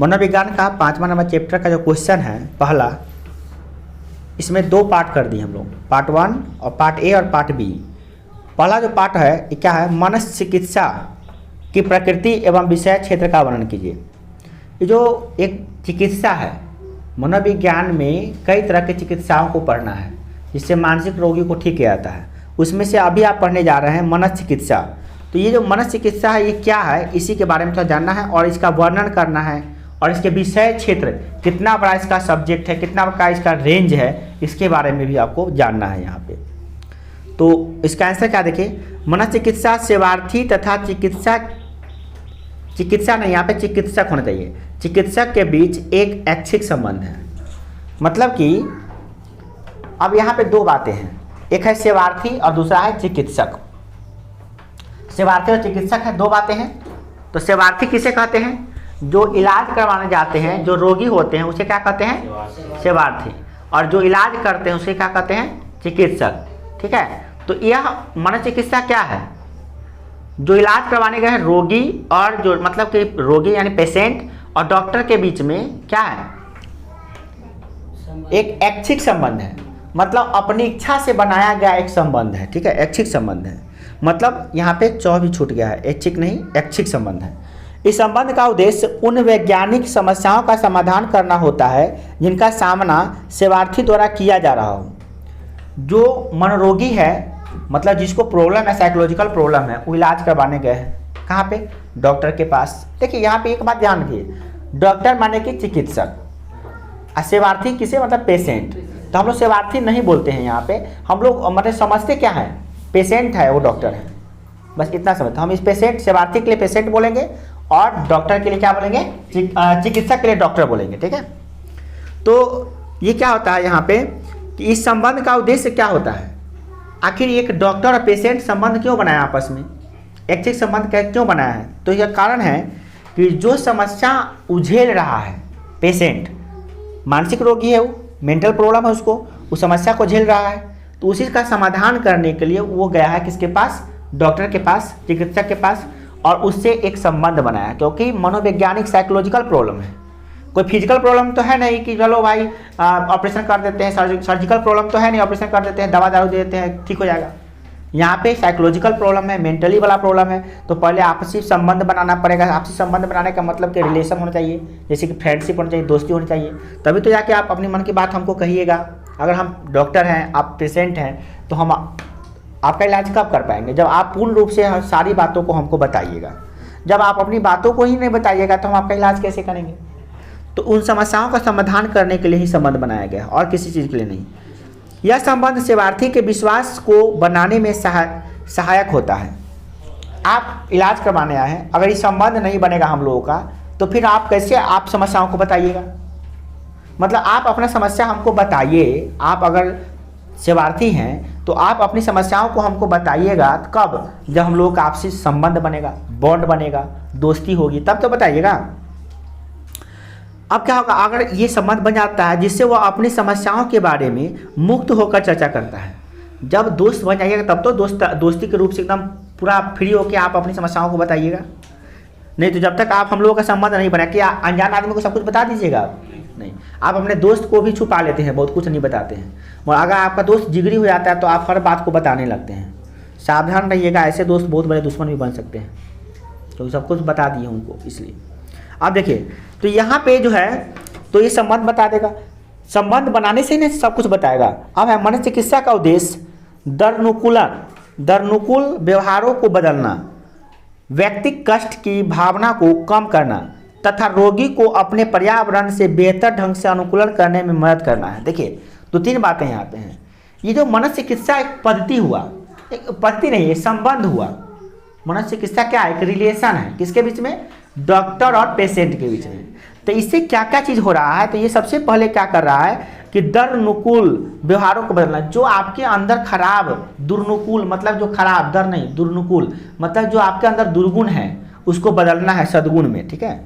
मनोविज्ञान का 5वां नंबर चैप्टर का जो क्वेश्चन है पहला, इसमें 2 पार्ट कर दिए हम लोग, पार्ट 1 और पार्ट ए और पार्ट बी। पहला जो पार्ट है ये क्या है, मनस चिकित्सा की प्रकृति एवं विषय क्षेत्र का वर्णन कीजिए। ये जो एक चिकित्सा है, मनोविज्ञान में कई तरह की चिकित्साओं को पढ़ना है जिससे मानसिक रोगी को ठीक किया जाता है। उसमें से अभी आप पढ़ने जा रहे हैं मनस चिकित्सा। तो ये जो मनस चिकित्सा है ये क्या है, इसी के बारे में थोड़ा जानना है और इसका वर्णन करना है और इसके विषय क्षेत्र, कितना बड़ा इसका सब्जेक्ट है, कितना बड़ा इसका रेंज है, इसके बारे में भी आपको जानना है यहाँ पे। तो इसका आंसर क्या देखिए, मनस चिकित्सा सेवार्थी तथा चिकित्सा नहीं, यहाँ पे चिकित्सक होना चाहिए, चिकित्सक के बीच एक ऐच्छिक संबंध है। मतलब कि अब यहाँ पे 2 बातें हैं, एक है सेवार्थी और दूसरा है चिकित्सक। सेवार्थी और चिकित्सक है, 2 बातें हैं। तो सेवार्थी किसे कहते हैं, जो इलाज करवाने जाते हैं, जो रोगी होते हैं उसे क्या कहते हैं, सेवार्थी। और जो इलाज करते हैं उसे क्या कहते हैं, चिकित्सक। ठीक है, तो यह मनोचिकित्सा क्या है, जो इलाज करवाने गए हैं रोगी और जो मतलब कि रोगी यानी पेशेंट और डॉक्टर के बीच में क्या है, एक ऐच्छिक संबंध है। मतलब अपनी इच्छा से बनाया गया एक संबंध है। ठीक है, ऐच्छिक संबंध है, मतलब यहाँ पे चौ भी छूट गया है, ऐच्छिक नहीं ऐच्छिक संबंध है। इस संबंध का उद्देश्य उन वैज्ञानिक समस्याओं का समाधान करना होता है जिनका सामना सेवार्थी द्वारा किया जा रहा हो। जो मनोरोगी है, मतलब जिसको प्रॉब्लम है, साइकोलॉजिकल प्रॉब्लम है, वो इलाज करवाने गए हैं कहाँ पे, डॉक्टर के पास। देखिए यहाँ पे एक बात ध्यान रखिए, डॉक्टर माने कि चिकित्सक, और सेवार्थी किसे मतलब पेशेंट। तो हम लोग सेवार्थी नहीं बोलते हैं यहाँ पे, हम लोग मतलब समझते क्या है, पेशेंट है वो डॉक्टर है, बस इतना समझते। हम इस पेशेंट सेवार्थी के लिए पेशेंट बोलेंगे और डॉक्टर के लिए क्या बोलेंगे, चिकित्सक के लिए डॉक्टर बोलेंगे। ठीक है, तो ये क्या होता है यहाँ पे कि इस संबंध का उद्देश्य क्या होता है, आखिर एक डॉक्टर और पेशेंट संबंध क्यों बनाया आपस में, ऐच्छिक संबंध क्यों बनाया है। तो यह कारण है कि जो समस्या उझेल रहा है पेशेंट, मानसिक रोगी है वो, मेंटल प्रॉब्लम है उसको, उस समस्या को झेल रहा है, तो उसी का समाधान करने के लिए वो गया है किसके पास, डॉक्टर के पास, चिकित्सक के पास, और उससे एक संबंध बनाया। क्योंकि मनोवैज्ञानिक साइकोलॉजिकल प्रॉब्लम है, कोई फिजिकल प्रॉब्लम तो है नहीं कि चलो भाई ऑपरेशन कर देते हैं, सर्जिकल प्रॉब्लम तो है नहीं, ऑपरेशन कर देते हैं, दवा दारू दे देते हैं, ठीक हो जाएगा। यहाँ पे साइकोलॉजिकल प्रॉब्लम है, मेंटली वाला प्रॉब्लम है, तो पहले आपसी संबंध बनाना पड़ेगा। आपसी संबंध बनाने का मतलब कि रिलेशन होना चाहिए, जैसे कि फ्रेंडशिप होनी चाहिए, दोस्ती होनी चाहिए, तभी तो जाके आप अपनी मन की बात हमको कहिएगा। अगर हम डॉक्टर हैं, आप पेशेंट हैं, तो हम आपका इलाज कब कर पाएंगे, जब आप पूर्ण रूप से सारी बातों को हमको बताइएगा। जब आप अपनी बातों को ही नहीं बताइएगा तो हम आपका इलाज कैसे करेंगे। तो उन समस्याओं का समाधान करने के लिए ही संबंध बनाया गया और किसी चीज़ के लिए नहीं। यह संबंध सेवार्थी के विश्वास को बनाने में सहायक होता है। आप इलाज करवाने आए हैं, अगर ये संबंध नहीं बनेगा हम लोगों का, तो फिर आप कैसे आप समस्याओं को बताइएगा। मतलब आप अपना समस्या हमको बताइए, आप अगर सेवार्थी हैं तो आप अपनी समस्याओं को हमको बताइएगा कब, जब हम लोगों का आपसी संबंध बनेगा, बॉन्ड बनेगा, दोस्ती होगी, तब तो बताइएगा। अब क्या होगा, अगर ये संबंध बन जाता है जिससे वो अपनी समस्याओं के बारे में मुक्त होकर चर्चा करता है, जब दोस्त बन जाइएगा तब तो दोस्ती के रूप से एकदम पूरा फ्री होकर आप अपनी समस्याओं को बताइएगा। नहीं तो जब तक आप हम लोगों का संबंध नहीं बना, कि अनजान आदमी को सब कुछ बता दीजिएगा आप, नहीं, आप अपने दोस्त को भी छुपा लेते हैं, बहुत कुछ नहीं बताते हैं। और अगर आपका दोस्त जिगरी हो जाता है तो आप हर बात को बताने लगते हैं। सावधान रहिएगा, ऐसे दोस्त बहुत बड़े दुश्मन भी बन सकते हैं, तो सब कुछ बता दिए उनको। इसलिए अब देखिए, तो यहाँ पे जो है तो ये संबंध बता देगा, संबंध बनाने से ही नहीं सब कुछ बताएगा। अब है मनोचिकित्सा का उद्देश्य दरनुकूल व्यवहारों को बदलना, व्यक्तिगत कष्ट की भावना को कम करना तथा रोगी को अपने पर्यावरण से बेहतर ढंग से अनुकूलन करने में मदद करना है। देखिए, तो 3 बातें यहाँ पे हैं। ये जो मनोचिकित्सा एक पद्धति हुआ, एक पद्धति नहीं, एक संबंध हुआ। मनोचिकित्सा क्या है, एक रिलेशन है, किसके बीच में, डॉक्टर और पेशेंट के बीच में। तो इससे क्या क्या चीज़ हो रहा है, तो ये सबसे पहले क्या कर रहा है कि दरनुकूल व्यवहारों को बदलना। जो आपके अंदर खराब, दुर्नुकूल मतलब जो खराब, दर नहीं दुर्नुकूल मतलब जो आपके अंदर दुर्गुण है उसको बदलना है सद्गुण में। ठीक है,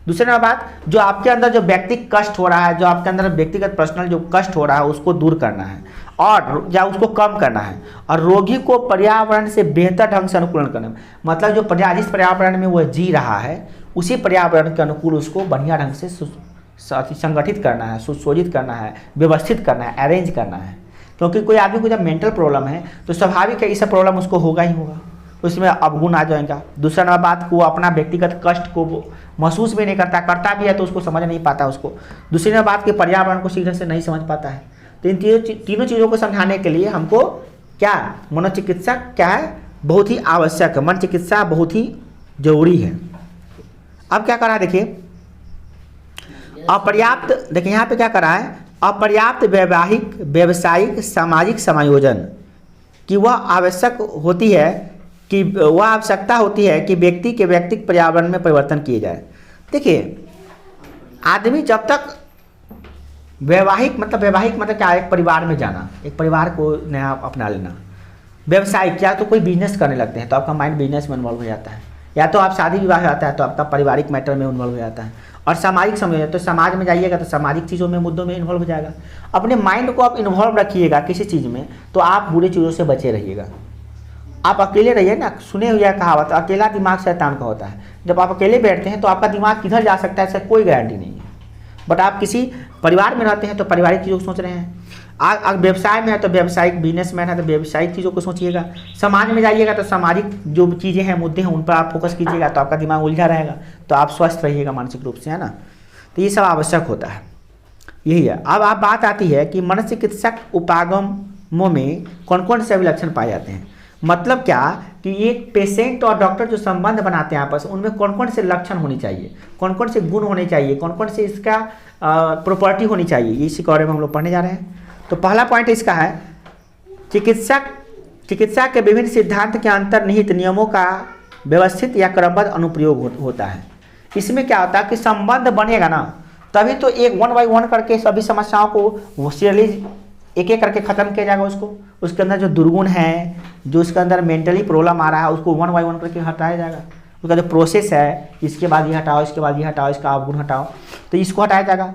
दूसरी बात, जो आपके अंदर जो व्यक्तिगत कष्ट हो रहा है, जो आपके अंदर व्यक्तिगत पर्सनल जो कष्ट हो रहा है उसको दूर करना है और या उसको कम करना है, और रोगी को पर्यावरण से बेहतर ढंग से अनुकूलन करना है। मतलब जो जिस पर्यावरण में वो जी रहा है उसी पर्यावरण के अनुकूल उसको बढ़िया ढंग से संगठित करना है, सुशोजित करना है, व्यवस्थित करना है, अरेंज करना है। क्योंकि कोई आदमी को जब मेंटल प्रॉब्लम है तो स्वाभाविक है, ये सब प्रॉब्लम उसको होगा ही होगा, उसमें अवगुण आ जाएगा। दूसरा नंबर बात को अपना व्यक्तिगत कष्ट को महसूस भी नहीं करता, करता भी है तो उसको समझ नहीं पाता उसको। दूसरी नंबर बात के पर्यावरण को सीधे से नहीं समझ पाता है। तो इन तीनों चीज़ों को समझाने के लिए हमको क्या मनोचिकित्सा क्या है, बहुत ही आवश्यक है। मन चिकित्सा बहुत ही जरूरी है। अब क्या करा देखिए, अपर्याप्त, देखिए यहाँ पे क्या करा है, अपर्याप्त वैवाहिक व्यावसायिक सामाजिक समायोजन की वह आवश्यक होती है कि वह आवश्यकता होती है कि व्यक्ति के व्यक्तिगत पर्यावरण में परिवर्तन किए जाए। देखिए आदमी जब तक वैवाहिक मतलब क्या, एक परिवार में जाना, एक परिवार को नया अपना लेना, व्यवसायिक क्या तो कोई बिजनेस करने लगते हैं तो आपका माइंड बिजनेस में इन्वॉल्व हो जाता है, या तो आप शादी विवाह आता है तो आपका पारिवारिक मैटर में इन्वॉल्व हो जाता है, और सामाजिक समय तो समाज में जाइएगा तो सामाजिक चीज़ों में मुद्दों में इन्वॉल्व हो जाएगा। अपने माइंड को आप इन्वॉल्व रखिएगा किसी चीज़ में तो आप बुरी चीज़ों से बचे रहिएगा। आप अकेले रहिए ना, सुने हुए कहावत अकेला दिमाग शैतान का होता है। जब आप अकेले बैठते हैं तो आपका दिमाग किधर जा सकता है इसका कोई गारंटी नहीं है। बट आप किसी परिवार में रहते हैं तो पारिवारिक चीज़ों को सोच रहे हैं, अगर व्यवसाय में है तो व्यवसायिक बिजनेसमैन है तो व्यवसायिक चीज़ों को सोचिएगा, समाज में जाइएगा तो सामाजिक जो चीज़ें हैं मुद्दे हैं उन पर आप फोकस कीजिएगा तो आपका दिमाग उलझा रहेगा, तो आप स्वस्थ रहिएगा मानसिक रूप से, है ना। तो ये सब आवश्यक होता है, यही है। अब आप बात आती है कि मनोचिकित्सक उपागमों में कौन कौन से लक्षण पाए जाते हैं। मतलब क्या कि एक पेशेंट और डॉक्टर जो संबंध बनाते हैं आपस, उनमें कौन कौन से लक्षण होने चाहिए, कौन कौन से गुण होने चाहिए, कौन कौन से इसका प्रॉपर्टी होनी चाहिए, इसी के बारे में हम लोग पढ़ने जा रहे हैं। तो पहला पॉइंट इसका है, चिकित्सा के विभिन्न सिद्धांत के अंतर्निहित नियमों का व्यवस्थित या क्रमबद्ध अनुप्रयोग होता है। इसमें क्या होता है कि संबंध बनेगा ना तभी तो एक 1 बाय 1 करके सभी समस्याओं को सीरियली एक एक करके ख़त्म किया जाएगा। उसके अंदर जो दुर्गुण है, जो उसके अंदर मेंटली प्रॉब्लम आ रहा है, उसको 1 बाय 1 करके हटाया जाएगा। उसका जो प्रोसेस है, इसके बाद ये हटाओ, इसके बाद ये हटाओ, इसका अवगुण हटाओ, तो इसको हटाया जाएगा।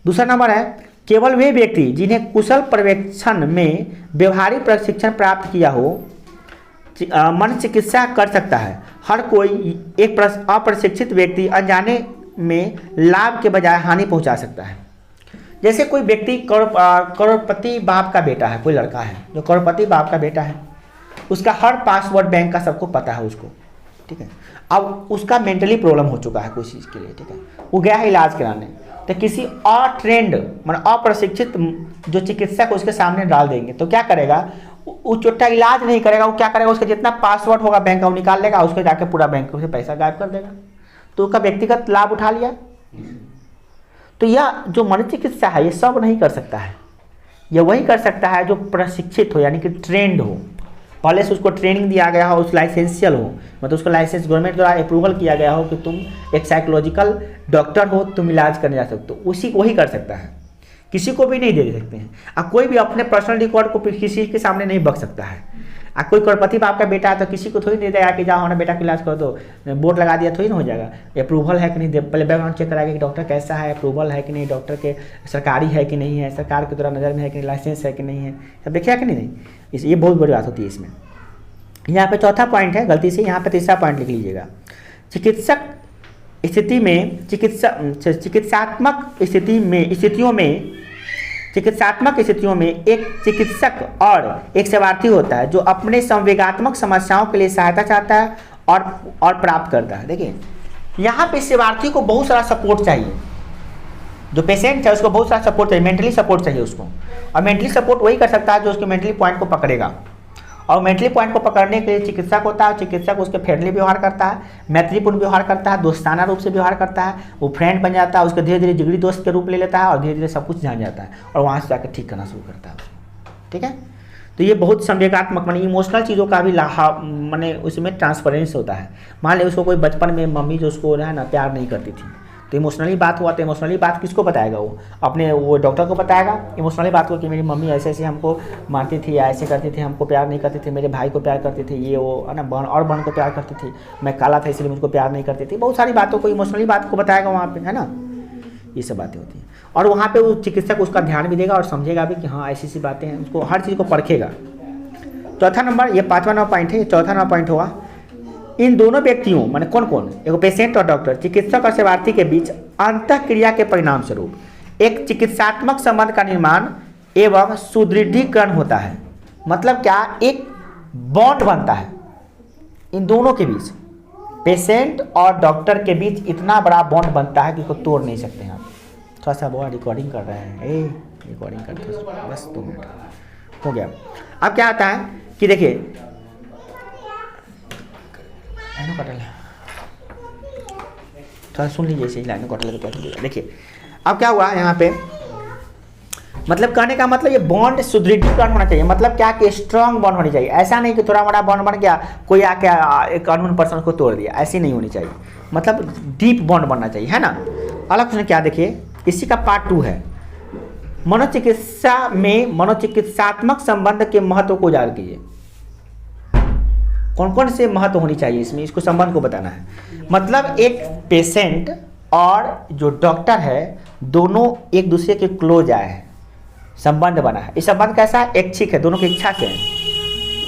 दूसरा नंबर है, केवल वे व्यक्ति जिन्हें कुशल पर्यवेक्षण में व्यवहारिक प्रशिक्षण प्राप्त किया हो मन चिकित्सा कर सकता है। हर कोई एक अप्रशिक्षित व्यक्ति अनजाने में लाभ के बजाय हानि पहुंचा सकता है। जैसे कोई व्यक्ति करोड़पति बाप का बेटा है, कोई लड़का है जो करोड़पति बाप का बेटा है, उसका हर पासवर्ड बैंक का सबको पता है उसको, ठीक है। अब उसका मेंटली प्रॉब्लम हो चुका है कुछ चीज़ के लिए, ठीक है, वो गया है इलाज कराने, तो किसी अट्रेंड मतलब अप्रशिक्षित जो चिकित्सक उसके सामने डाल देंगे तो क्या करेगा, वो चोट्टा इलाज नहीं करेगा, वो क्या करेगा, उसका जितना पासवर्ड होगा बैंक का वो निकाल लेगा, उसको जाके पूरा बैंक से पैसा गायब कर देगा, तो उसका व्यक्तिगत लाभ उठा लिया। तो यह जो मनोचिकित्सा है ये सब नहीं कर सकता है, यह वही कर सकता है जो प्रशिक्षित हो, यानी कि ट्रेंड हो, पहले से उसको ट्रेनिंग दिया गया हो, उस लाइसेंशियल हो, मतलब उसका लाइसेंस गवर्नमेंट द्वारा अप्रूवल किया गया हो कि तुम एक साइकोलॉजिकल डॉक्टर हो, तुम इलाज करने जा सकते हो, उसी को ही कर सकता है, किसी को भी नहीं दे सकते हैं। अब कोई भी अपने पर्सनल रिकॉर्ड को किसी के सामने नहीं बक सकता है। अब कोई करोड़पति बाप का बेटा है तो किसी को थोड़ी नहीं देगा कि जाओ हमारे बेटा का इलाज कर दो, बोर्ड लगा दिया थोड़ी ना हो जाएगा। अप्रूवल है कि नहीं, पहले बैकग्राउंड चेक कराएगा कि डॉक्टर कैसा है, अप्रूवल है कि नहीं, डॉक्टर के सरकारी है कि नहीं है, सरकार के द्वारा नज़र में है कि नहीं, लाइसेंस है कि नहीं है, सब देखिए कि नहीं। ये बहुत बड़ी बात होती है इसमें। यहाँ पे चौथा पॉइंट है, गलती से यहाँ पे तीसरा पॉइंट लिख लीजिएगा। चिकित्सात्मक स्थितियों में एक चिकित्सक और एक सेवार्थी होता है जो अपने संवेगात्मक समस्याओं के लिए सहायता चाहता है और प्राप्त करता है। देखिए यहाँ पे सेवार्थी को बहुत सारा सपोर्ट चाहिए, जो पेशेंट है उसको बहुत सारा सपोर्ट चाहिए, मेंटली सपोर्ट चाहिए उसको, और मेंटली सपोर्ट वही कर सकता है जो उसके मेंटली पॉइंट को पकड़ेगा, और मेंटली पॉइंट को पकड़ने के लिए चिकित्सक होता है। चिकित्सक उसके फ्रेंडली व्यवहार करता है, मैत्रीपूर्ण व्यवहार करता है, दोस्ताना रूप से व्यवहार करता है, वो फ्रेंड बन जाता है, उसके धीरे धीरे जिगरी दोस्त के रूप ले लेता है और धीरे धीरे सब कुछ जान जाता है और वहाँ से जाकर ठीक करना शुरू करता है उसको, ठीक है। तो ये बहुत संवेगात्मक माने इमोशनल चीज़ों का भी माने उसमें ट्रांसफरेंस होता है। मान लीजिए उसको कोई बचपन में मम्मी जो उसको है ना प्यार नहीं करती थी, तो इमोशनली बात हुआ तो इमोशनली बात किसको बताएगा, वो अपने वो डॉक्टर को बताएगा इमोशनली बात को कि मेरी मम्मी ऐसे ऐसे हमको मारती थी, ऐसे करती थी, हमको प्यार नहीं करती थी, मेरे भाई को प्यार करती थी, ये वो है ना, बहन को प्यार करती थी, मैं काला था इसलिए मुझको प्यार नहीं करती थी। बहुत सारी बातों को इमोशनली बात को बताएगा वहाँ पर, है ना, ये सब बातें होती हैं। और वहाँ पर वो चिकित्सक उसका ध्यान भी देगा और समझेगा भी कि हाँ ऐसी बातें हैं, उसको हर चीज़ को परखेगा। चौथा नंबर, ये 5वां नंबर पॉइंट है, ये चौथा नंबर पॉइंट होगा इन दोनों व्यक्तियों माने कौन कौन, एक पेशेंट और डॉक्टर, चिकित्सक और सेवार्थी के बीच अंतःक्रिया के परिणाम स्वरूप एक चिकित्सात्मक संबंध का निर्माण एवं सुदृढ़ीकरण होता है। मतलब क्या, एक बॉन्ड बनता है इन दोनों के बीच, पेशेंट और डॉक्टर के बीच इतना बड़ा बॉन्ड बनता है कि उसको तोड़ नहीं सकते हैं आप। थोड़ा सा वो रिकॉर्डिंग कर रहे हैं, रिकॉर्डिंग करते हैं, बस 2 मिनट हो गया। अब क्या आता है कि देखिए लाइनों कटल, थोड़ा सुन लीजिए इसे, लाइनों कटल के क्या देखिए। अब क्या हुआ यहाँ पे, मतलब कहने का मतलब ये बॉन्ड सुदृढ़ीकरण होना चाहिए। मतलब क्या कि स्ट्रांग बॉन्ड होनी चाहिए। ऐसा नहीं कि थोड़ा बड़ा बॉन्ड बन गया, कोई आके एक अननोन पर्सन को तोड़ दिया, ऐसी नहीं होनी चाहिए। मतलब डीप बॉन्ड बनना चाहिए, है ना। अलग क्वेश्चन क्या देखिए, इसी का पार्ट 2 है। मनोचिकित्सा में मनोचिकित्सात्मक संबंध के महत्व को उजागर कीजिए। कौन कौन से महत्व होनी चाहिए इसमें, इसको संबंध को बताना है। मतलब एक पेशेंट और जो डॉक्टर है दोनों एक दूसरे के क्लोज आए हैं, संबंध बना है। ये संबंध कैसा है, ऐच्छिक है, दोनों की इच्छा से है।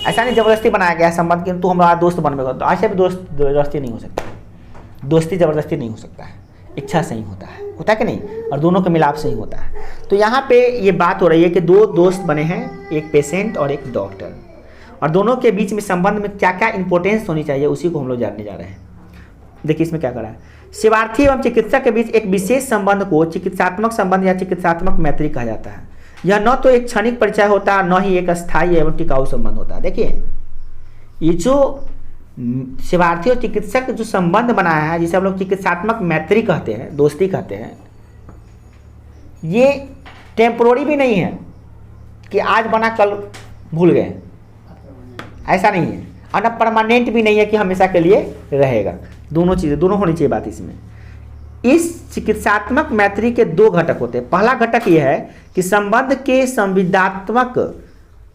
ऐसा नहीं जबरदस्ती बनाया गया है संबंध कि तू हमारा दोस्त बनवेगा, तो ऐसे भी दोस्त जबरदस्ती नहीं हो सकता, दोस्ती जबरदस्ती नहीं हो सकता है, इच्छा से ही होता है कि नहीं, और दोनों के मिलाप से ही होता है। तो यहाँ पे ये बात हो रही है कि 2 दोस्त बने हैं, एक पेशेंट और एक डॉक्टर, और दोनों के बीच में संबंध में क्या क्या इंपॉर्टेंस होनी चाहिए उसी को हम लोग जानने जा रहे हैं। देखिए इसमें क्या करा है, सेवार्थी एवं चिकित्सक के बीच एक विशेष संबंध को चिकित्सात्मक संबंध या चिकित्सात्मक मैत्री कहा जाता है। यह न तो एक क्षणिक परिचय होता है, न ही एक स्थायी एवं टिकाऊ संबंध होता है। देखिए ये जो सेवार्थी और चिकित्सक जो संबंध बनाया है, जिसे हम लोग चिकित्सात्मक मैत्री कहते हैं, दोस्ती कहते हैं, ये टेम्पोररी भी नहीं है कि आज बना कल भूल गए, ऐसा नहीं है। और परमानेंट भी नहीं है कि हमेशा के लिए रहेगा। दोनों चीज़ें, दोनों होनी चाहिए बात इसमें। इस चिकित्सात्मक मैत्री के 2 घटक होते हैं। पहला घटक यह है कि संबंध के संविदात्मक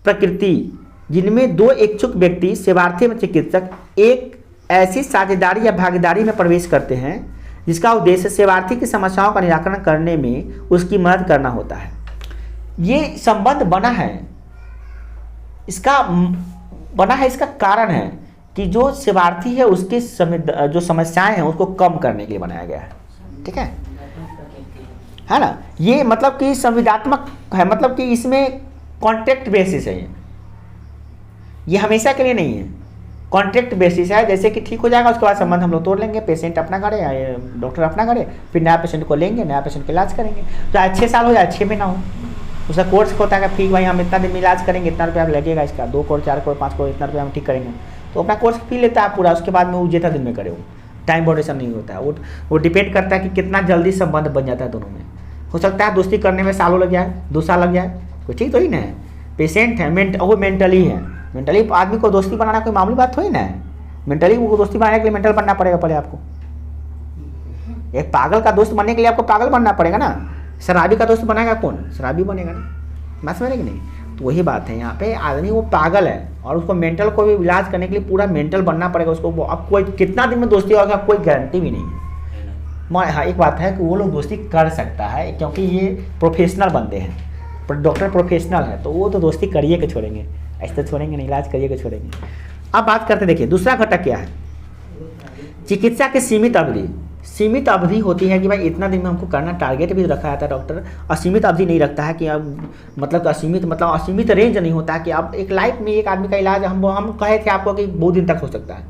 प्रकृति, जिनमें 2 इच्छुक व्यक्ति सेवार्थी एवं चिकित्सक एक ऐसी साझेदारी या भागीदारी में प्रवेश करते हैं जिसका उद्देश्य सेवार्थी की समस्याओं का निराकरण करने में उसकी मदद करना होता है। ये संबंध बना है, इसका कारण है कि जो सेवार्थी है उसकी जो समस्याएं हैं उसको कम करने के लिए बनाया गया है। ठीक है ना। ये मतलब कि संविदात्मक है, मतलब कि इसमें कॉन्ट्रैक्ट बेसिस है, ये हमेशा के लिए नहीं है, कॉन्ट्रैक्ट बेसिस है। जैसे कि ठीक हो जाएगा उसके बाद संबंध हम लोग तोड़ लेंगे, पेशेंट अपना करे या डॉक्टर अपना करे, फिर नया पेशेंट को लेंगे, नया पेशेंट का इलाज करेंगे। चाहे 6 साल हो जाए 6 महीना हो, उसका कोर्स होता है कि ठीक भाई हम इतना दिन में इलाज करेंगे, इतना रुपया लगेगा इसका, 2 करोड़ 4 करोड़ 5 करोड़ इतना रुपया हम ठीक करेंगे, तो अपना कोर्स फी लेता है पूरा। उसके बाद में वो जितना दिन में करे, वो टाइम बाउंडेशन नहीं होता है। वो डिपेंड करता है कि कितना जल्दी संबंध बन जाता है दोनों में। हो सकता है दोस्ती करने में सालों लग जाए, 2 साल लग जाए, कोई ठीक तो ही ना है। पेशेंट है, वो मेंटली है, मेंटली आदमी को दोस्ती बनाना कोई मामूली बात थोड़ी ना है। मेंटली वो दोस्ती बनाने के लिए मेंटल बनना पड़ेगा पहले आपको। एक पागल का दोस्त बनने के लिए आपको पागल बनना पड़ेगा ना। शराबी का दोस्त बनेगा कौन, शराबी बनेगा ना, बात समझ रहे कि नहीं। तो वही बात है, यहाँ पे आदमी वो पागल है और उसको मेंटल को भी इलाज करने के लिए पूरा मेंटल बनना पड़ेगा उसको। अब कोई कितना दिन में दोस्ती होगा कोई गारंटी भी नहीं है। हाँ एक बात है कि वो लोग दोस्ती कर सकता है क्योंकि ये प्रोफेशनल बंदे हैं, पर डॉक्टर प्रोफेशनल है तो वो तो दोस्ती करिए के छोड़ेंगे, ऐसे तो छोड़ेंगे नहीं, इलाज करिए के छोड़ेंगे। अब बात करते देखिए दूसरा घटक क्या है, चिकित्सा की सीमित अवधि। सीमित अवधि होती है कि भाई इतना दिन में हमको करना, टारगेट भी रखा जाता है डॉक्टर। असीमित अवधि नहीं रखता है कि अब मतलब असीमित रेंज नहीं होता है कि अब एक लाइफ में एक आदमी का इलाज हम कहे थे आपको कि बहुत दिन तक हो सकता है,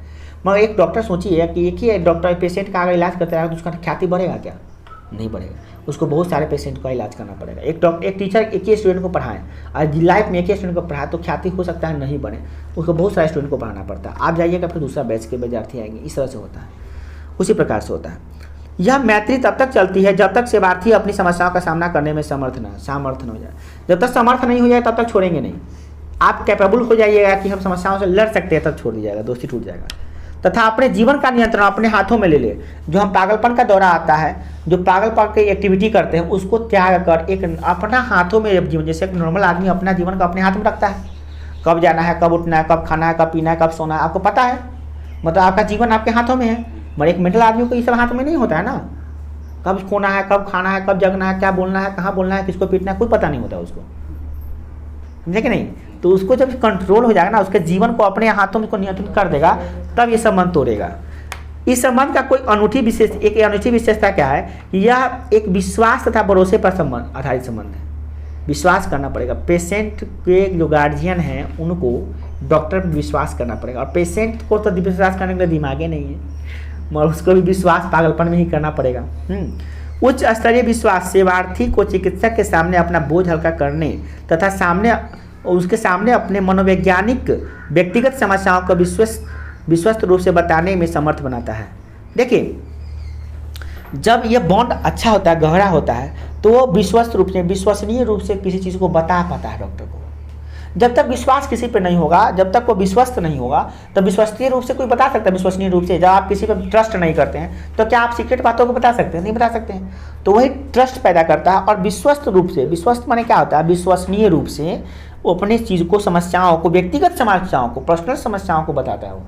मगर एक डॉक्टर सोचिए कि एक ही डॉक्टर पेशेंट का अगर इलाज करते रहेगा तो उसका ख्याति बढ़ेगा क्या, नहीं बढ़ेगा। उसको बहुत सारे पेशेंट का इलाज करना पड़ेगा। एक टीचर एक ही स्टूडेंट को पढ़ाएं और लाइफ में एक ही स्टूडेंट को पढ़ाए तो ख्याति हो सकता है नहीं बने, उसको बहुत सारे स्टूडेंट को पढ़ाना पड़ता है। आप जाइएगा फिर दूसरा बैच के विद्यार्थी आएंगे, इस तरह से होता है, उसी प्रकार से होता है। यह मैत्री तब तक चलती है जब तक सेवार्थी अपनी समस्याओं का सामना करने में समर्थ न हो जाए। जब तक समर्थ नहीं हो जाए तब तक छोड़ेंगे नहीं। आप कैपेबल हो जाइएगा कि हम समस्याओं से लड़ सकते हैं तब छोड़ दिया जाएगा, दोस्ती टूट जाएगा। तथा अपने जीवन का नियंत्रण अपने हाथों में ले ले। जो हम पागलपन का दौरा आता है, जो पागलपन की एक्टिविटी करते हैं उसको त्याग कर एक अपना हाथों में जीवन, जैसे एक नॉर्मल आदमी अपना जीवन का अपने हाथ में रखता है, कब जाना है, कब उठना है, कब खाना है, कब पीना है, कब सोना है, आपको पता है, मतलब आपका जीवन आपके हाथों में है। मगर एक मेंटल आदमी को ये सब हाथ में नहीं होता है ना, कब खोना है, कब खाना है, कब जगना है, क्या बोलना है, कहाँ बोलना है, किसको पीटना है, कोई पता नहीं होता उसको, समझे कि नहीं। तो उसको जब कंट्रोल हो जाएगा ना, उसके जीवन को अपने हाथों में को नियंत्रित कर देगा, तब ये संबंध तोड़ेगा। इस संबंध का कोई एक अनूठी विशेषता क्या है कि यह एक विश्वास तथा भरोसे पर संबंध आधारित संबंध है। विश्वास करना पड़ेगा, पेशेंट के जो गार्जियन हैं उनको डॉक्टर पर विश्वास करना पड़ेगा, और पेशेंट को तो विश्वास करने के लिए दिमाग ही नहीं है, मगर उसको भी विश्वास पागलपन में ही करना पड़ेगा। उच्च स्तरीय विश्वास सेवार्थी को चिकित्सक के सामने अपना बोझ हल्का करने तथा उसके सामने अपने मनोवैज्ञानिक व्यक्तिगत समस्याओं को विश्वस्त रूप से बताने में समर्थ बनाता है। देखिए, जब यह बॉन्ड अच्छा होता है, गहरा होता है, तो वो विश्वसनीय रूप से किसी चीज़ को बता पाता है डॉक्टर को। जब तक विश्वास किसी पे नहीं होगा, जब तक वो विश्वस्त नहीं होगा, तब विश्वसनीय रूप से कोई बता सकता है। विश्वसनीय रूप से जब आप किसी पर ट्रस्ट नहीं करते हैं, तो क्या आप सीक्रेट बातों को बता सकते हैं? नहीं बता सकते हैं। तो वही ट्रस्ट पैदा करता है, और विश्वस्त रूप से, विश्वस्त माने क्या होता है? विश्वसनीय रूप से वो अपनी चीज़ को, समस्याओं को, व्यक्तिगत समस्याओं को, पर्सनल समस्याओं को बताता है। वो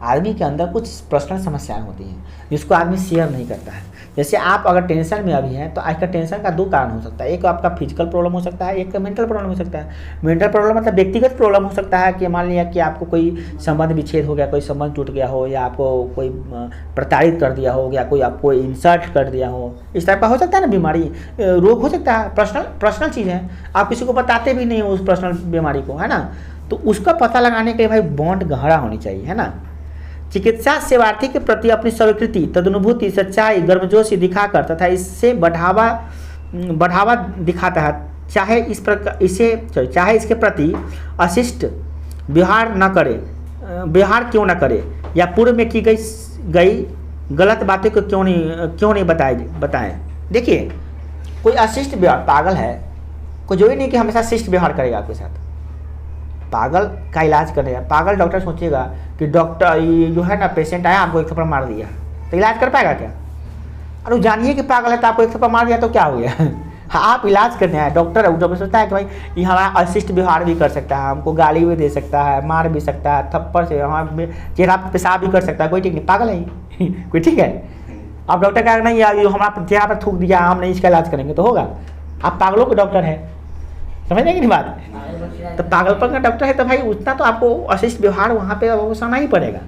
आदमी के अंदर कुछ पर्सनल समस्याएं होती हैं जिसको आदमी शेयर नहीं करता है। जैसे आप अगर टेंशन में अभी हैं, तो आज का टेंशन का 2 कारण हो सकता है। एक आपका फिजिकल प्रॉब्लम हो सकता है, एक मेंटल प्रॉब्लम हो सकता है। मेंटल प्रॉब्लम मतलब व्यक्तिगत प्रॉब्लम हो सकता है कि मान लिया कि आपको कोई संबंध विच्छेद हो गया, कोई संबंध टूट गया हो, या आपको कोई प्रताड़ित कर दिया हो, या कोई आपको इंसल्ट कर दिया हो, इस टाइप का हो सकता है ना। बीमारी, रोग हो सकता है, पर्सनल चीज़ है, आप किसी को बताते भी नहीं हो उस पर्सनल बीमारी को, है ना। तो उसका पता लगाने के लिए भाई बॉन्ड गहरा होनी चाहिए, है ना। चिकित्सा सेवार्थी के प्रति अपनी स्वीकृति, तदनुभूति, सच्चाई, गर्मजोशी दिखाकर तथा इससे बढ़ावा दिखाता है, चाहे इसके प्रति अशिष्ट व्यवहार क्यों न करे, या पूर्व में की गई गलत बातें को क्यों नहीं बताएं। देखिए, कोई अशिष्ट व्यवहार, पागल है कोई, जो ही नहीं कि हमेशा शिष्ट व्यवहार करेगा आपके साथ। पागल का इलाज करेगा, पागल डॉक्टर सोचेगा कि डॉक्टर जो है ना, पेशेंट आया, आपको एक थप्पड़ मार दिया, तो इलाज कर पाएगा क्या? अरे जानिए कि पागल है, तो आपको एक थप्पड़ मार दिया तो क्या हो गया? हाँ, आप इलाज करने आए, डॉक्टर है, डॉक्टर सोचता है कि भाई ये हमारा अशिष्ट व्यवहार भी कर सकता है, हमको गाली भी दे सकता है, मार भी सकता है, थप्पड़ से हमारा चेहरा पेशाब भी कर सकता है, कोई ठीक नहीं, पागल है कोई ठीक है। आप डॉक्टर का नहीं, हमारा चेहरा पर थूक दिया, हम नहीं इसका इलाज करेंगे, तो होगा? आप पागलों के डॉक्टर है, समझ नहीं बात। तो पागलपन का डॉक्टर है तो भाई उतना तो आपको अशिष्ट व्यवहार वहाँ पे वो सहना ही पड़ेगा।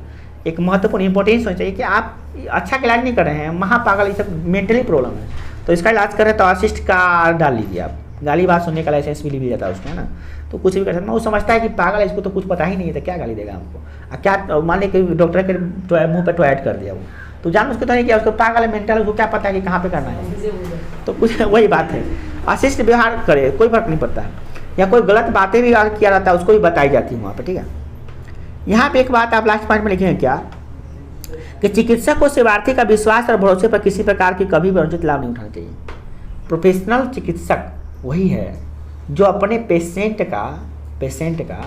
एक महत्वपूर्ण इंपॉर्टेंस होनी चाहिए कि आप अच्छा इलाज नहीं कर रहे हैं, महापागल, ये सब मेंटली प्रॉब्लम है, तो इसका इलाज कर रहे हैं, तो अशिष्ट का डाल लीजिए आप। गाली बात सुनने का लाइसेंस भी जाता है उसको, है ना। तो कुछ भी कर सकता है, वो समझता है कि पागल है, इसको तो कुछ पता ही नहीं है, तो क्या गाली देगा हमको। क्या मान लीजिए कि डॉक्टर के मुँह पर टॉयलेट कर दिया वो, तो जान उसको तो नहीं किया, उसको पागल है, मेंटल, उसको क्या पता है कि कहाँ पे करना है। तो कुछ वही बात है, अशिष्ट व्यवहार करे, कोई फर्क नहीं पड़ता है, या कोई गलत बातें भी अगर किया जाता है उसको भी बताई जाती है वहाँ पे, ठीक है। यहाँ पे एक बात आप लास्ट पॉइंट में लिखेंगे क्या, कि चिकित्सक को सेवार्थी का विश्वास और भरोसे पर किसी प्रकार की कभी भी अनुचित लाभ नहीं उठाना चाहिए। प्रोफेशनल चिकित्सक वही है जो अपने पेशेंट का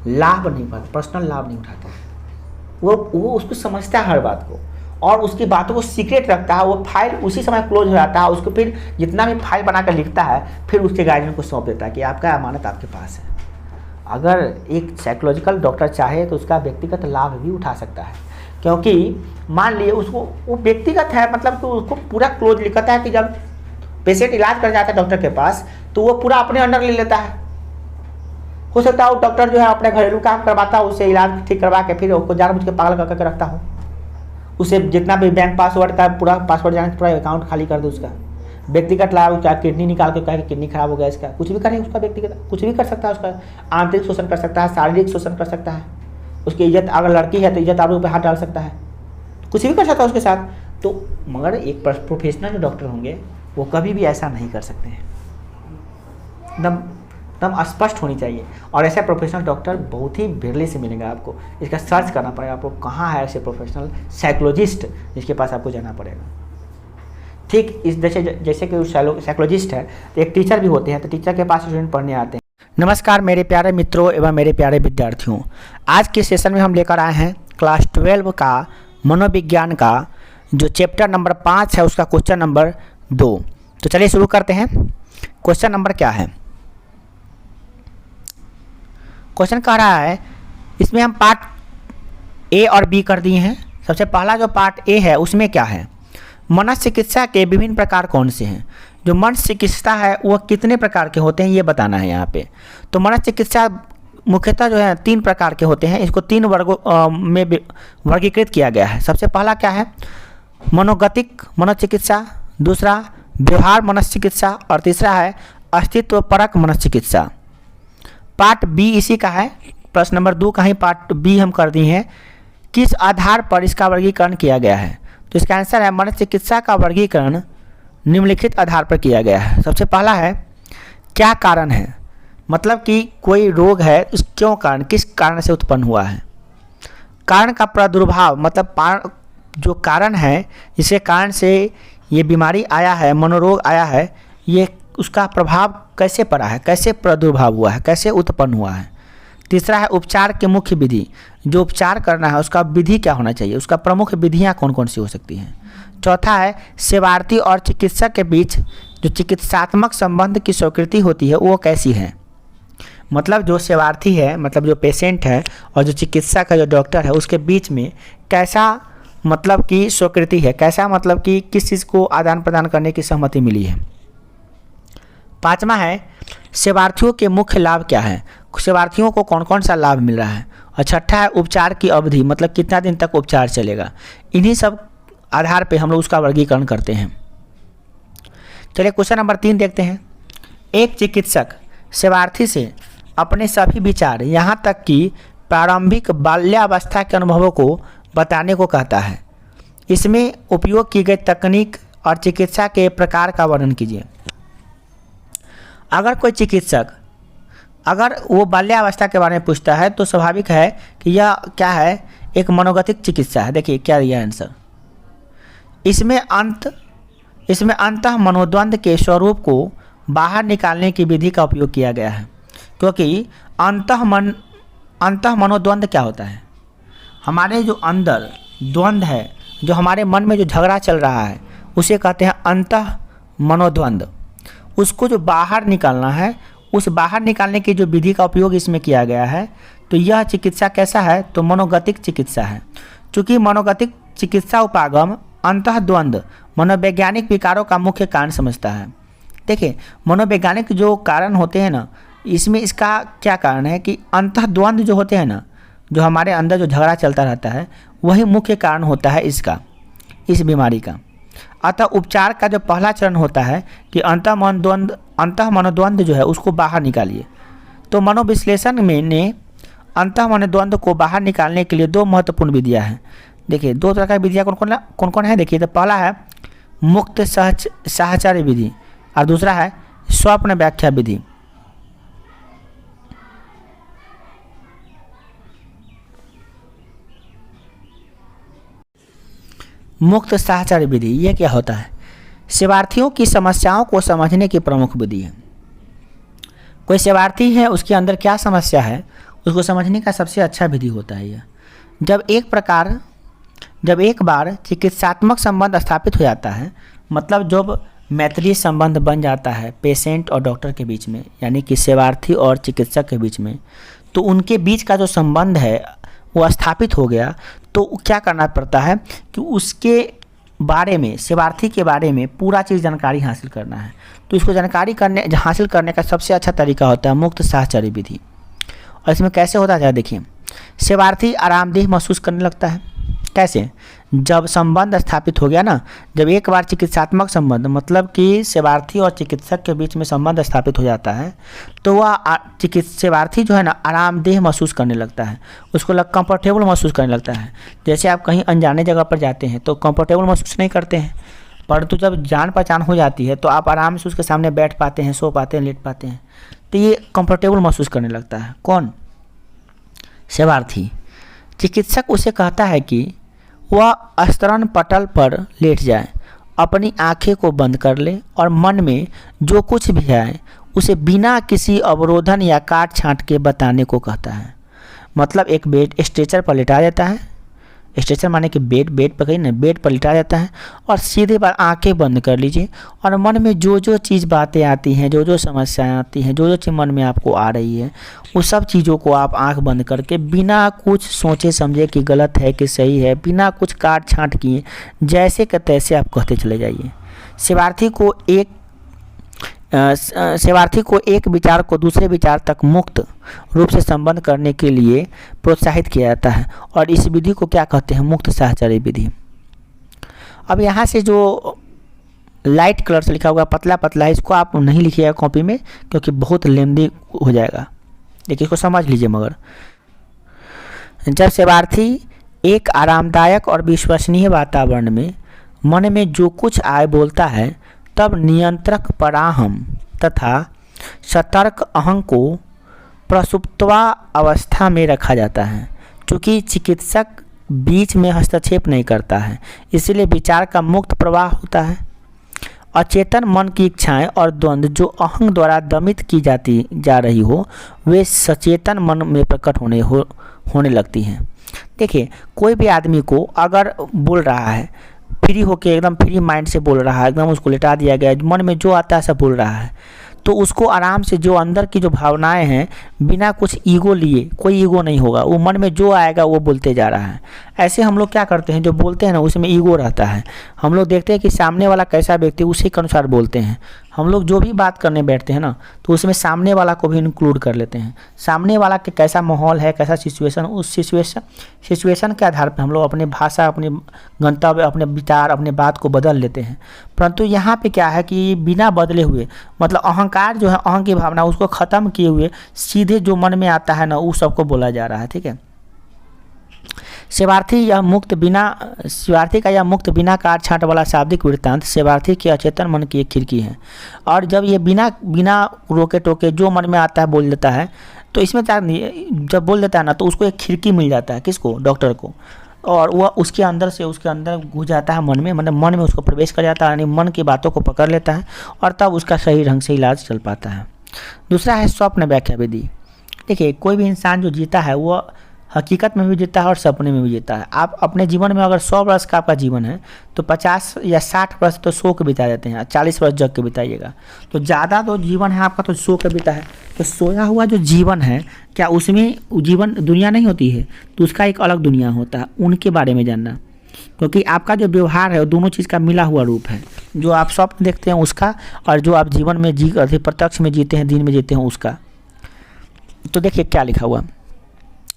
लाभ नहीं उठाता, पर्सनल लाभ नहीं उठाता है। वो उसको समझता है हर बात को, और उसकी बातों को सीक्रेट रखता है। वो फाइल उसी समय क्लोज हो जाता है, उसको फिर जितना भी फाइल बनाकर लिखता है, फिर उसके गार्जियन को सौंप देता है कि आपका अमानत आपके पास है। अगर एक साइकोलॉजिकल डॉक्टर चाहे तो उसका व्यक्तिगत लाभ भी उठा सकता है, क्योंकि मान लिए उसको वो व्यक्तिगत है, मतलब कि उसको पूरा क्लोज लिखता है कि जब पेशेंट इलाज कर जाता है डॉक्टर के पास, तो वो पूरा अपने अंडर ले लेता है। हो सकता है वो डॉक्टर जो है अपने घरेलू काम करवाता है, उससे इलाज ठीक करवा के फिर उसको जानबूझ के पागल करके रखता हो, उसे जितना भी बैंक पासवर्ड का पूरा पासवर्ड जाने पूरा अकाउंट खाली कर दे उसका। व्यक्तिगत लाभ, क्या किडनी निकाल के कहे कि किडनी खराब हो गया इसका, कुछ भी करे उसका व्यक्तिगत, कुछ भी कर सकता है। उसका आंतरिक शोषण कर सकता है, शारीरिक शोषण कर सकता है, उसकी इज्जत, अगर लड़की है तो इज्जत आबरू पे हाथ डाल सकता है, कुछ भी कर सकता है उसके साथ। तो मगर एक प्रोफेशनल जो डॉक्टर होंगे वो कभी भी ऐसा नहीं कर सकते हैं, एकदम स्पष्ट होनी चाहिए। और ऐसा प्रोफेशनल डॉक्टर बहुत ही विरले से मिलेगा आपको, इसका सर्च करना पड़ेगा आपको, कहाँ है ऐसे प्रोफेशनल साइकोलॉजिस्ट जिसके पास आपको जाना पड़ेगा। ठीक इस जैसे कि साइकोलॉजिस्ट है तो एक टीचर भी होते हैं, तो टीचर के पास स्टूडेंट पढ़ने आते हैं। नमस्कार मेरे प्यारे मित्रों एवं मेरे प्यारे विद्यार्थियों, आज के सेशन में हम लेकर आए हैं क्लास 12 का मनोविज्ञान का जो चैप्टर नंबर 5 है उसका क्वेश्चन नंबर 2। तो चलिए शुरू करते हैं। क्वेश्चन नंबर क्या है, क्वेश्चन कह रहा है, इसमें हम पार्ट ए और बी कर दिए हैं। सबसे पहला जो पार्ट ए है उसमें क्या है, मनोचिकित्सा के विभिन्न प्रकार कौन से हैं। जो मनस्य चिकित्सा है वह कितने प्रकार के होते हैं ये बताना है यहाँ पे। तो मनस्य चिकित्सा मुख्यतः जो है 3 प्रकार के होते हैं। इसको 3 वर्गों में वर्गीकृत किया गया है। सबसे पहला क्या है, मनोगतिक मनोचिकित्सा, दूसरा व्यवहार मनोचिकित्सा और तीसरा है अस्तित्व परक मनोचिकित्सा। पार्ट बी इसी का है, प्रश्न नंबर 2 का ही पार्ट बी हम कर दिए हैं। किस आधार पर इसका वर्गीकरण किया गया है? तो इसका आंसर है मनोचिकित्सा का वर्गीकरण निम्नलिखित आधार पर किया गया है। सबसे पहला है क्या कारण है, मतलब कि कोई रोग है उस क्यों कारण, किस कारण से उत्पन्न हुआ है। कारण का प्रादुर्भाव, मतलब जो कारण है जिसके कारण से ये बीमारी आया है, मनोरोग आया है, ये उसका प्रभाव कैसे पड़ा है, कैसे प्रादुर्भाव हुआ है, कैसे उत्पन्न हुआ है। तीसरा है उपचार की मुख्य विधि, जो उपचार करना है उसका विधि क्या होना चाहिए, उसका प्रमुख विधियाँ कौन कौन सी हो सकती हैं। चौथा है सेवार्थी और चिकित्सक के बीच जो चिकित्सात्मक संबंध की स्वीकृति होती है वो कैसी है। मतलब जो सेवार्थी है, मतलब जो पेशेंट है, और जो चिकित्सक है, जो डॉक्टर है, उसके बीच में कैसा मतलब कि स्वीकृति है, कैसा मतलब कि किस चीज़ को आदान प्रदान करने की सहमति मिली है। पाँचवा है सेवार्थियों के मुख्य लाभ क्या है, सेवार्थियों को कौन कौन सा लाभ मिल रहा है। और छठा है उपचार की अवधि, मतलब कितना दिन तक उपचार चलेगा। इन्हीं सब आधार पे हम लोग उसका वर्गीकरण करते हैं। चलिए क्वेश्चन नंबर 3 देखते हैं। एक चिकित्सक सेवार्थी से अपने सभी विचार यहाँ तक कि प्रारंभिक बाल्यावस्था के अनुभवों को बताने को कहता है। इसमें उपयोग की गई तकनीक और चिकित्सा के प्रकार का वर्णन कीजिए। अगर कोई चिकित्सक अगर वो बाल्यावस्था के बारे में पूछता है तो स्वाभाविक है कि यह क्या है, एक मनोगतिक चिकित्सा है। देखिए क्या दिया आंसर, इसमें अंतः मनोद्वंद के स्वरूप को बाहर निकालने की विधि का उपयोग किया गया है। क्योंकि अंतः मनोद्वंद क्या होता है, हमारे जो अंदर द्वंद्व है, जो हमारे मन में जो झगड़ा चल रहा है उसे कहते हैं अंतः मनोद्वंद। उसको जो बाहर निकालना है, उस बाहर निकालने की जो विधि का उपयोग इसमें किया गया है। तो यह चिकित्सा कैसा है, तो मनोगतिक चिकित्सा है। चूँकि मनोगतिक चिकित्सा उपागम अंतःद्वंद मनोवैज्ञानिक विकारों का मुख्य कारण समझता है। देखिए मनोवैज्ञानिक जो कारण होते हैं ना, इसमें इसका क्या कारण है कि अंतःद्वंद जो होते हैं ना, जो हमारे अंदर जो झगड़ा चलता रहता है, वही मुख्य कारण होता है इसका, इस बीमारी का। अतः उपचार का जो पहला चरण होता है कि अंतः मनोद्वंद जो है उसको बाहर निकालिए। तो मनोविश्लेषण में ने अंतः मनोद्वंद को बाहर निकालने के लिए 2 महत्वपूर्ण विधियाँ हैं। देखिए 2 तरह की विधियाँ कौन कौन है। देखिए तो पहला है मुक्त साहचर्य विधि और दूसरा है स्वप्न व्याख्या विधि। मुक्त साहचर्य विधि ये क्या होता है, सेवार्थियों की समस्याओं को समझने की प्रमुख विधि है। कोई सेवार्थी है, उसके अंदर क्या समस्या है उसको समझने का सबसे अच्छा विधि होता है यह। जब एक बार चिकित्सात्मक संबंध स्थापित हो जाता है, मतलब जब मैत्रीय संबंध बन जाता है पेशेंट और डॉक्टर के बीच में, यानी कि सेवार्थी और चिकित्सक के बीच में, तो उनके बीच का जो संबंध है वो स्थापित हो गया। तो क्या करना पड़ता है कि उसके बारे में, सेवार्थी के बारे में पूरा चीज़ जानकारी हासिल करना है। तो इसको जानकारी हासिल करने का सबसे अच्छा तरीका होता है मुक्त साहचर्य विधि। और इसमें कैसे होता है, देखिए सेवार्थी आरामदेह महसूस करने लगता है। कैसे, जब संबंध स्थापित हो गया ना, जब एक बार चिकित्सात्मक संबंध, मतलब कि सेवार्थी और चिकित्सक के बीच में संबंध स्थापित हो जाता है, तो वह सेवार्थी जो है ना आरामदेह महसूस करने लगता है, उसको कंफर्टेबल महसूस करने लगता है। जैसे आप कहीं अनजाने जगह पर जाते हैं तो कंफर्टेबल महसूस नहीं करते हैं, परंतु जब जान पहचान हो जाती है तो आप आराम से उसके सामने बैठ पाते हैं, सो पाते हैं, लेट पाते हैं। तो ये कंफर्टेबल महसूस करने लगता है। कौन, सेवार्थी। चिकित्सक उसे कहता है कि वह स्तरण पटल पर लेट जाए, अपनी आंखें को बंद कर ले और मन में जो कुछ भी है उसे बिना किसी अवरोधन या काट छांट के बताने को कहता है। मतलब एक बेड स्ट्रेचर पर लिटा देता है, स्ट्रेचर माने कि बेड पर कहीं ना, बेड पर लिटा देता है और सीधे बार आंखें बंद कर लीजिए और मन में जो जो चीज़ बातें आती हैं, जो जो समस्याएं आती हैं, जो जो चीज़ मन में आपको आ रही है, उस सब चीज़ों को आप आंख बंद करके बिना कुछ सोचे समझे कि गलत है कि सही है, बिना कुछ काट छांट किए जैसे कि तैसे आप कहते चले जाइए। सेवार्थी को एक सेवार्थी को एक विचार को दूसरे विचार तक मुक्त रूप से संबंध करने के लिए प्रोत्साहित किया जाता है और इस विधि को क्या कहते हैं, मुक्त साहचर्य विधि। अब यहाँ से जो लाइट कलर से लिखा हुआ पतला पतला है, इसको आप नहीं लिखिएगा कॉपी में क्योंकि बहुत लेंदी हो जाएगा। देखिए इसको समझ लीजिए। मगर जब सेवार्थी एक आरामदायक और विश्वसनीय वातावरण में मन में जो कुछ आए बोलता है, तब नियंत्रक पराहम तथा सतर्क अहं को प्रसुप्तवा अवस्था में रखा जाता है। चूँकि चिकित्सक बीच में हस्तक्षेप नहीं करता है, इसलिए विचार का मुक्त प्रवाह होता है। अचेतन मन की इच्छाएं और द्वंद्व जो अहंग द्वारा दमित की जा रही हो, वे सचेतन मन में प्रकट होने लगती हैं। देखिए कोई भी आदमी को अगर बोल रहा है, फ्री होके एकदम फ्री माइंड से बोल रहा है, एकदम उसको लिटा दिया गया, मन में जो आता है सब बोल रहा है, तो उसको आराम से जो अंदर की जो भावनाएं हैं बिना कुछ ईगो लिए, कोई ईगो नहीं होगा, वो मन में जो आएगा वो बोलते जा रहा है। ऐसे हम लोग क्या करते हैं, जो बोलते हैं ना उसमें ईगो रहता है। हम लोग देखते हैं कि सामने वाला कैसा व्यक्ति उसी के अनुसार बोलते हैं। हम लोग जो भी बात करने बैठते हैं ना तो उसमें सामने वाला को भी इंक्लूड कर लेते हैं। सामने वाला के कैसा माहौल है, कैसा सिचुएशन, उस सिचुएशन के आधार पर हम लोग अपनी भाषा, अपने गंतव्य, अपने विचार, अपने बात को बदल लेते हैं। परंतु यहाँ पे क्या है कि बिना बदले हुए, मतलब अहंकार जो है, अहं की भावना, उसको ख़त्म किए हुए सीधे जो मन में आता है ना वो सबको बोला जा रहा है। ठीक है। सेवार्थी का यह मुक्त बिना काट छांट वाला शाब्दिक वृत्तांत सेवार्थी के अचेतन मन की एक खिड़की है। और जब ये बिना रोके टोके जो मन में आता है बोल देता है, तो इसमें जब बोल देता है ना तो उसको एक खिड़की मिल जाता है। किसको? डॉक्टर को। और वह उसके अंदर घुस जाता है मन में, मतलब मन में उसको प्रवेश कर जाता है, यानी मन की बातों को पकड़ लेता है और तब उसका सही ढंग से इलाज चल पाता है। दूसरा है स्वप्न व्याख्या विधि। देखिए कोई भी इंसान जो जीता है वो हकीकत में भी जीता है और सपने में भी जीता है। आप अपने जीवन में अगर 100 वर्ष का आपका जीवन है तो 50 या 60 वर्ष तो सो के बिता देते हैं, 40 वर्ष जग के बिताइएगा। तो ज़्यादा तो जीवन है आपका तो सो के बिता है। तो सोया हुआ जो जीवन है, क्या उसमें जीवन दुनिया नहीं होती है? तो उसका एक अलग दुनिया होता है, उनके बारे में जानना। क्योंकि आपका जो व्यवहार है वो दोनों चीज़ का मिला हुआ रूप है। जो आप स्वप्न देखते हैं उसका, और जो आप जीवन में प्रत्यक्ष में जीते हैं, दिन में जीते हैं उसका। तो देखिए क्या लिखा हुआ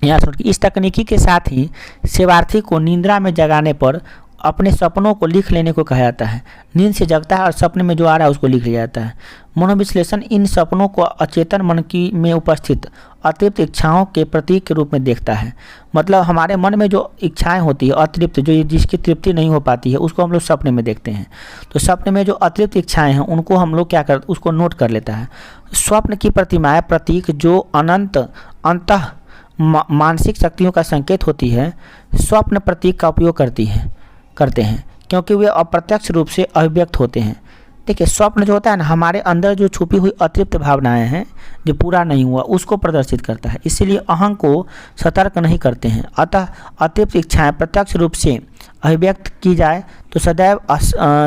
यहाँ सुन। इस तकनीकी के साथ ही सेवार्थी को निद्रा में जगाने पर अपने सपनों को लिख लेने को कहा जाता है। नींद से जगता है और सपने में जो आ रहा है उसको लिख लिया जाता है। मनोविश्लेषण इन सपनों को अचेतन मन की में उपस्थित अतृप्त इच्छाओं के प्रतीक के रूप में देखता है। मतलब हमारे मन में जो इच्छाएं होती है अतृप्त, जो जिसकी तृप्ति नहीं हो पाती है, उसको हम लोग सपने में देखते हैं। तो सपने में जो अतृप्त इच्छाएं हैं उनको हम लोग क्या करते, उसको नोट कर लेता है। स्वप्न की प्रतिमाएं प्रतीक जो अनंत अंतः मानसिक शक्तियों का संकेत होती है, स्वप्न प्रतीक का उपयोग करते हैं क्योंकि वे अप्रत्यक्ष रूप से अभिव्यक्त होते हैं। देखिए स्वप्न जो होता है ना, हमारे अंदर जो छुपी हुई अतृप्त भावनाएं हैं जो पूरा नहीं हुआ उसको प्रदर्शित करता है। इसलिए अहं को सतर्क नहीं करते हैं। अतः अतृप्त इच्छाएं प्रत्यक्ष रूप से अभिव्यक्त की जाए तो सदैव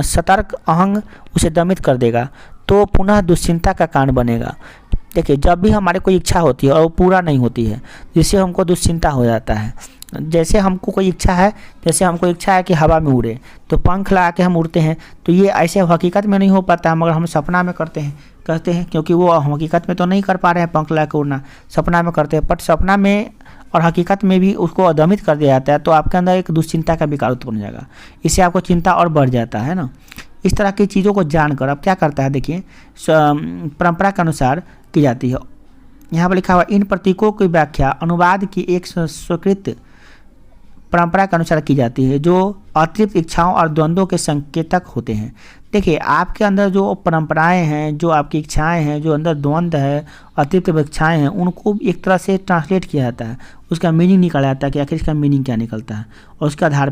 सतर्क अहं उसे दमित कर देगा, तो पुनः दुश्चिंता का कारण बनेगा। देखिए जब भी हमारे कोई इच्छा होती है और वो पूरा नहीं होती है, जिससे हमको दुश्चिंता हो जाता है। जैसे हमको कोई इच्छा है, जैसे हमको इच्छा है कि हवा में उड़े, तो पंख लगा के हम उड़ते हैं, तो ये ऐसे हकीकत में नहीं हो पाता, मगर हम सपना में करते हैं क्योंकि वो हकीकत में तो नहीं कर पा रहे हैं पंख लगा के उड़ना, सपना में करते हैं। बट सपना में और हकीकत में भी उसको अदमित कर दिया जाता है, तो आपके अंदर एक दुश्चिंता का विकार उत्पन्न हो जाएगा। इससे आपको चिंता और बढ़ जाता है ना। इस तरह की चीज़ों को जानकर अब क्या करता है, देखिए परंपरा के अनुसार की जाती है। यहाँ पर लिखा हुआ इन प्रतीकों की व्याख्या अनुवाद की एक स्वीकृत परंपरा के अनुसार की जाती है जो अतृप्त इच्छाओं और द्वंद्वों के संकेतक होते हैं। देखिए आपके अंदर जो परंपराएं हैं, जो आपकी इच्छाएं हैं, जो अंदर द्वंद्व है, अतृप्त इच्छाएं हैं, उनको एक तरह से ट्रांसलेट किया जाता है, उसका मीनिंग निकाला जाता है कि आखिर इसका मीनिंग क्या निकलता है, और उसके आधार